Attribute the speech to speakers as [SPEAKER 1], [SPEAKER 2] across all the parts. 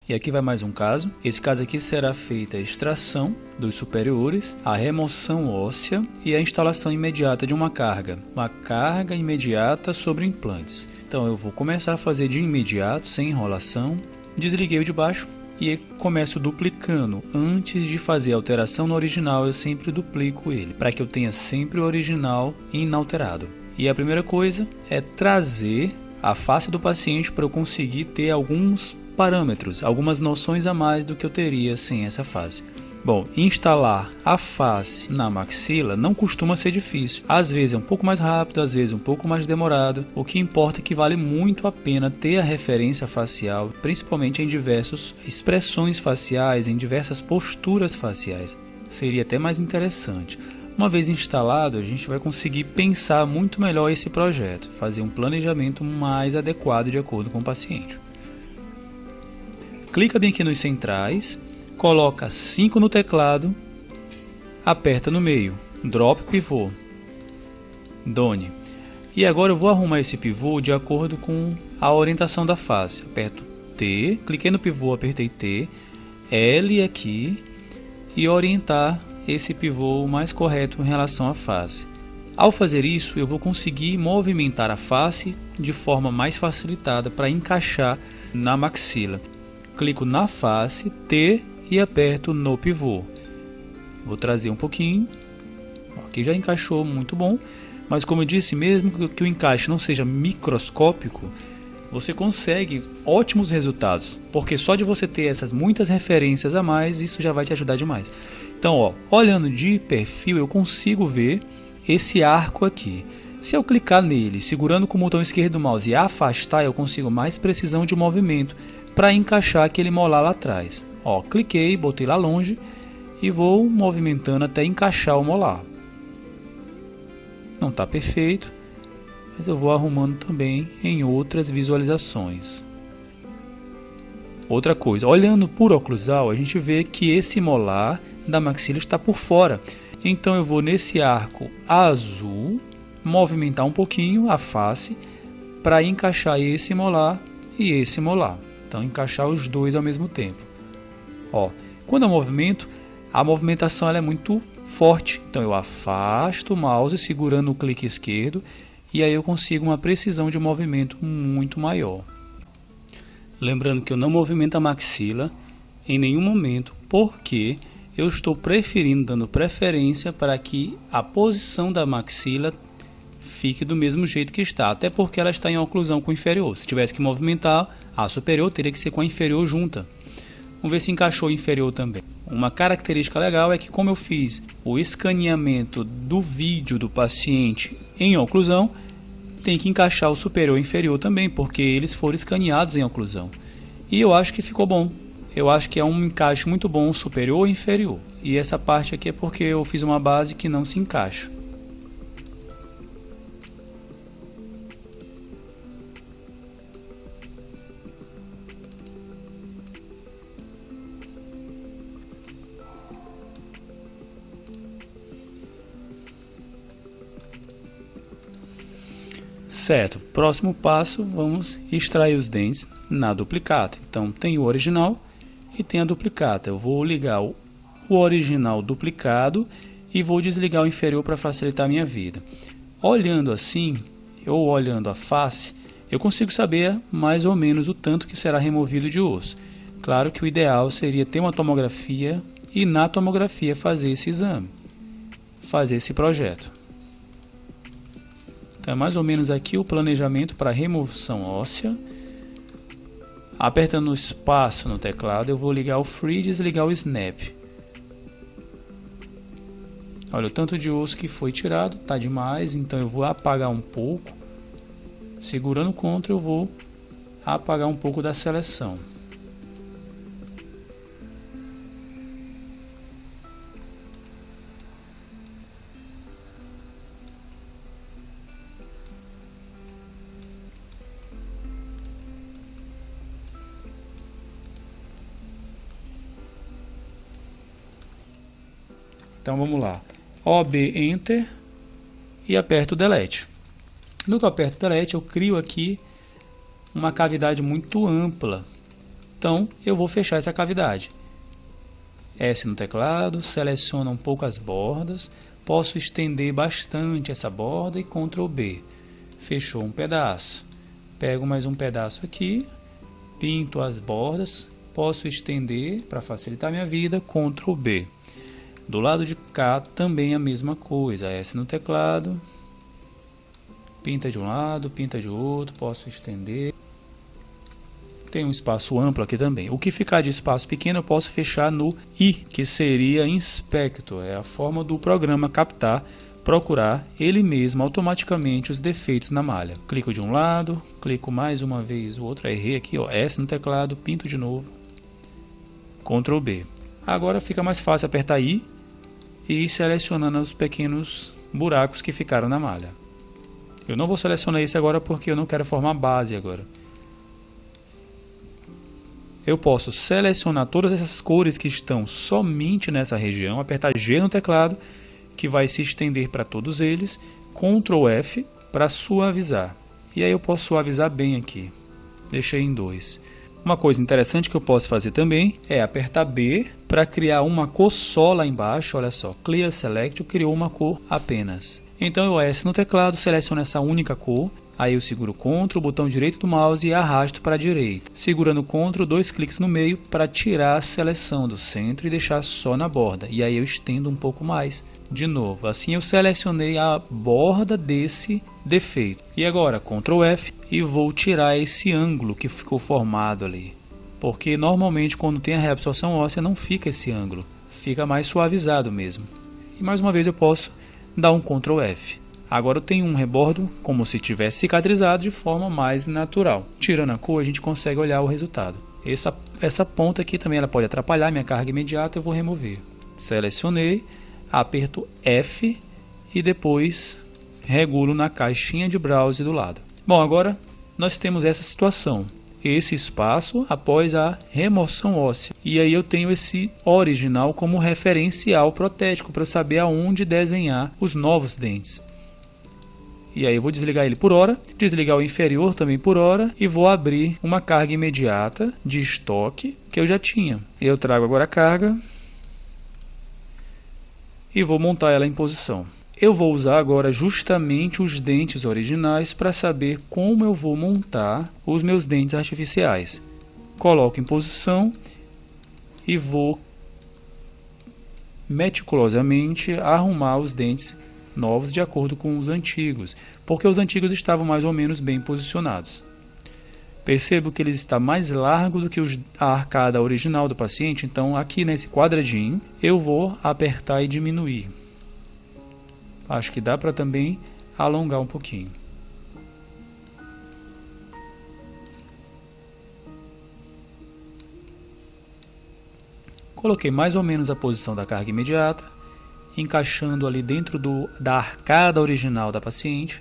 [SPEAKER 1] E aqui vai mais um caso. Esse caso aqui será feita a extração dos superiores, a remoção óssea e a instalação imediata de uma carga imediata sobre implantes. Então eu vou começar a fazer de imediato, sem enrolação. Desliguei o de baixo e começo duplicando. Antes de fazer a alteração no original, eu sempre duplico ele, para que eu tenha sempre o original inalterado. E a primeira coisa é trazer a face do paciente para eu conseguir ter alguns parâmetros, algumas noções a mais do que eu teria sem essa face. Bom, instalar a face na maxila não costuma ser difícil. Às vezes é um pouco mais rápido, às vezes um pouco mais demorado. O que importa é que vale muito a pena ter a referência facial, principalmente em diversas expressões faciais, em diversas posturas faciais. Seria até mais interessante. Uma vez instalado, a gente vai conseguir pensar muito melhor esse projeto, fazer um planejamento mais adequado de acordo com o paciente. Clica bem aqui nos centrais, coloca 5 no teclado, aperta no meio, drop pivô, done. E agora eu vou arrumar esse pivô de acordo com a orientação da face. Aperto T, cliquei no pivô, apertei T, L aqui e orientar esse pivô mais correto em relação à face. Ao fazer isso, eu vou conseguir movimentar a face de forma mais facilitada para encaixar na maxila. Clico na face, T e aperto no pivô. Vou trazer um pouquinho. Aqui já encaixou muito bom. Mas como eu disse, mesmo que o encaixe não seja microscópico, você consegue ótimos resultados. Porque só de você ter essas muitas referências a mais, isso já vai te ajudar demais. Então, olhando de perfil, eu consigo ver esse arco aqui. Se eu clicar nele, segurando com o botão esquerdo do mouse e afastar, eu consigo mais precisão de movimento para encaixar aquele molar lá atrás. Cliquei, botei lá longe e vou movimentando até encaixar o molar. Não está perfeito, mas eu vou arrumando também em outras visualizações. Outra coisa, olhando por oclusal, a gente vê que esse molar da maxila está por fora. Então eu vou nesse arco azul, movimentar um pouquinho a face para encaixar esse molar e esse molar. Então encaixar os dois ao mesmo tempo. Quando eu movimento, a movimentação ela é muito forte. Então eu afasto o mouse segurando o clique esquerdo e aí eu consigo uma precisão de movimento muito maior. Lembrando que eu não movimento a maxila em nenhum momento, porque eu estou dando preferência para que a posição da maxila fique do mesmo jeito que está, até porque ela está em oclusão com o inferior. Se tivesse que movimentar a superior, teria que ser com a inferior junta. Vamos ver se encaixou o inferior também. Uma característica legal é que, como eu fiz o escaneamento do vídeo do paciente em oclusão, tem que encaixar o superior e inferior também, porque eles foram escaneados em oclusão. E eu acho que ficou bom. Eu acho que é um encaixe muito bom superior e inferior. E essa parte aqui é porque eu fiz uma base que não se encaixa. Certo, próximo passo, vamos extrair os dentes na duplicata. Então tem o original e tem a duplicata. Eu vou ligar o original duplicado e vou desligar o inferior para facilitar a minha vida. Olhando assim, ou olhando a face, eu consigo saber mais ou menos o tanto que será removido de osso. Claro que o ideal seria ter uma tomografia e na tomografia fazer esse exame, fazer esse projeto. Então é mais ou menos aqui o planejamento para remoção óssea. Apertando o espaço no teclado, eu vou ligar o Free e desligar o Snap. Olha o tanto de osso que foi tirado, tá demais, então eu vou apagar um pouco. Segurando o Ctrl, eu vou apagar um pouco da seleção. Então vamos lá, OB Enter e aperto Delete. No que eu aperto Delete, eu crio aqui uma cavidade muito ampla Então eu vou fechar essa cavidade. S no teclado, seleciono um pouco as bordas, posso estender bastante essa borda e Ctrl B. Fechou um pedaço. Pego mais um pedaço aqui, pinto as bordas, posso estender para facilitar minha vida, Ctrl B. Do lado de cá também a mesma coisa, S no teclado, pinta de um lado, pinta de outro, posso estender. Tem um espaço amplo aqui também. O que ficar de espaço pequeno eu posso fechar no I, que seria Inspector. É a forma do programa captar, procurar ele mesmo automaticamente os defeitos na malha. Clico de um lado, clico mais uma vez o outro, errei aqui, ó, S no teclado, pinto de novo, Ctrl B. Agora fica mais fácil apertar I e ir selecionando os pequenos buracos que ficaram na malha. Eu não vou selecionar esse agora porque eu não quero formar base agora. Eu posso selecionar todas essas cores que estão somente nessa região, apertar G no teclado, que vai se estender para todos eles, Ctrl F para suavizar. E aí eu posso suavizar bem aqui. Deixei em 2. Uma coisa interessante que eu posso fazer também é apertar B para criar uma cor só lá embaixo. Olha só, Clear Select criou uma cor apenas. Então eu S no teclado, seleciono essa única cor. Aí eu seguro Ctrl, botão direito do mouse e arrasto para a direita. Segurando Ctrl, 2 cliques no meio para tirar a seleção do centro e deixar só na borda. E aí eu estendo um pouco mais. De novo, assim eu selecionei a borda desse defeito. E agora Ctrl F e vou tirar esse ângulo que ficou formado ali. Porque normalmente quando tem a reabsorção óssea não fica esse ângulo. Fica mais suavizado mesmo. E mais uma vez eu posso dar um Ctrl F. Agora eu tenho um rebordo como se tivesse cicatrizado de forma mais natural. Tirando a cor, a gente consegue olhar o resultado. Essa ponta aqui também ela pode atrapalhar minha carga imediata, eu vou remover. Selecionei, aperto F e depois regulo na caixinha de browse do lado. Bom, agora nós temos essa situação. Esse espaço após a remoção óssea. E aí eu tenho esse original como referencial protético para eu saber aonde desenhar os novos dentes. E aí eu vou desligar ele por hora, desligar o inferior também por hora e vou abrir uma carga imediata de estoque que eu já tinha. Eu trago agora a carga e vou montar ela em posição. Eu vou usar agora justamente os dentes originais para saber como eu vou montar os meus dentes artificiais. Coloco em posição e vou meticulosamente arrumar os dentes novos de acordo com os antigos, porque os antigos estavam mais ou menos bem posicionados. Percebo que ele está mais largo do que a arcada original do paciente, então aqui nesse quadradinho eu vou apertar e diminuir. Acho que dá para também alongar um pouquinho. Coloquei mais ou menos a posição da carga imediata, encaixando ali dentro da arcada original da paciente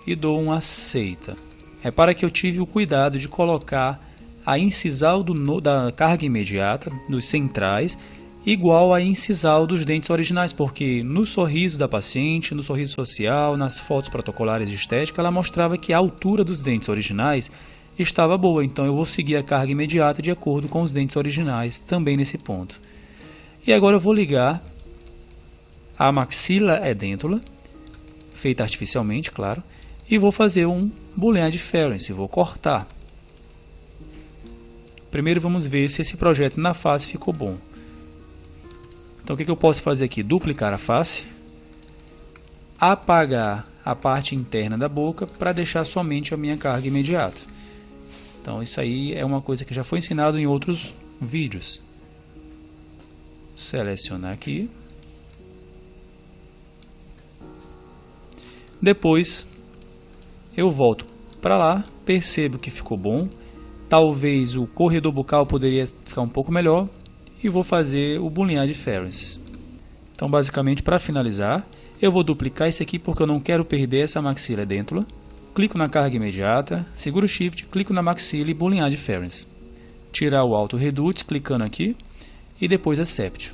[SPEAKER 1] e dou um aceita. Repara que eu tive o cuidado de colocar a incisal da carga imediata, dos centrais, igual à incisal dos dentes originais, porque no sorriso da paciente, no sorriso social, nas fotos protocolares de estética, ela mostrava que a altura dos dentes originais estava boa, então eu vou seguir a carga imediata de acordo com os dentes originais, também nesse ponto. E agora eu vou ligar a maxila edêntula, feita artificialmente, claro, e vou fazer um boolean difference, vou cortar. Primeiro vamos ver se esse projeto na face ficou bom. Então o que eu posso fazer aqui? Duplicar a face, apagar a parte interna da boca para deixar somente a minha carga imediata. Então isso aí é uma coisa que já foi ensinado em outros vídeos. Selecionar aqui. Depois eu volto para lá, percebo que ficou bom. Talvez o corredor bucal poderia ficar um pouco melhor e vou fazer o boolean difference. Então basicamente para finalizar, eu vou duplicar esse aqui porque eu não quero perder essa maxila edêntula. Clico na carga imediata, seguro Shift, clico na maxila e boolean difference. Tirar o auto reduce clicando aqui e depois accept.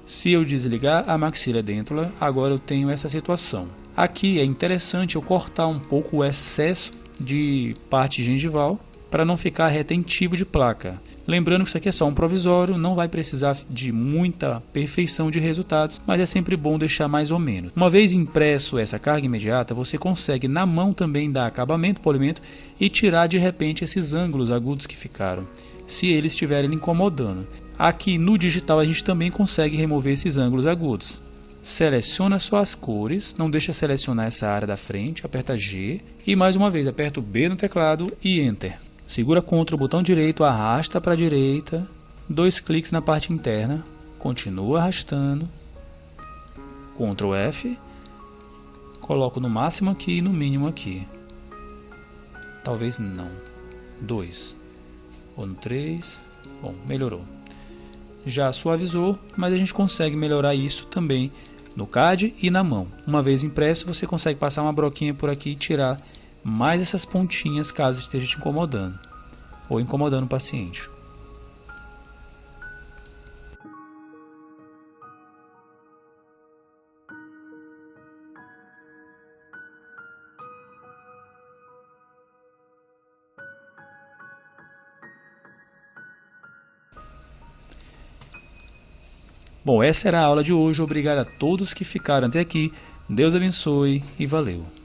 [SPEAKER 1] Se eu desligar a maxila edêntula, agora eu tenho essa situação. Aqui é interessante eu cortar um pouco o excesso de parte gengival para não ficar retentivo de placa. Lembrando que isso aqui é só um provisório, não vai precisar de muita perfeição de resultados, mas é sempre bom deixar mais ou menos. Uma vez impresso essa carga imediata, você consegue na mão também dar acabamento, polimento e tirar de repente esses ângulos agudos que ficaram, se eles estiverem incomodando. Aqui no digital a gente também consegue remover esses ângulos agudos. Seleciona só as cores, não deixa selecionar essa área da frente, aperta G e mais uma vez aperta o B no teclado e Enter. Segura Ctrl, botão direito, arrasta para a direita, 2 cliques na parte interna, continua arrastando, Ctrl F, coloco no máximo aqui e no mínimo aqui. Talvez não. 2. Ou no 3. Bom, melhorou. Já suavizou, mas a gente consegue melhorar isso também no CAD e na mão. Uma vez impresso, você consegue passar uma broquinha por aqui e tirar mais essas pontinhas caso esteja te incomodando ou incomodando o paciente. Bom, essa era a aula de hoje. Obrigado a todos que ficaram até aqui. Deus abençoe e valeu!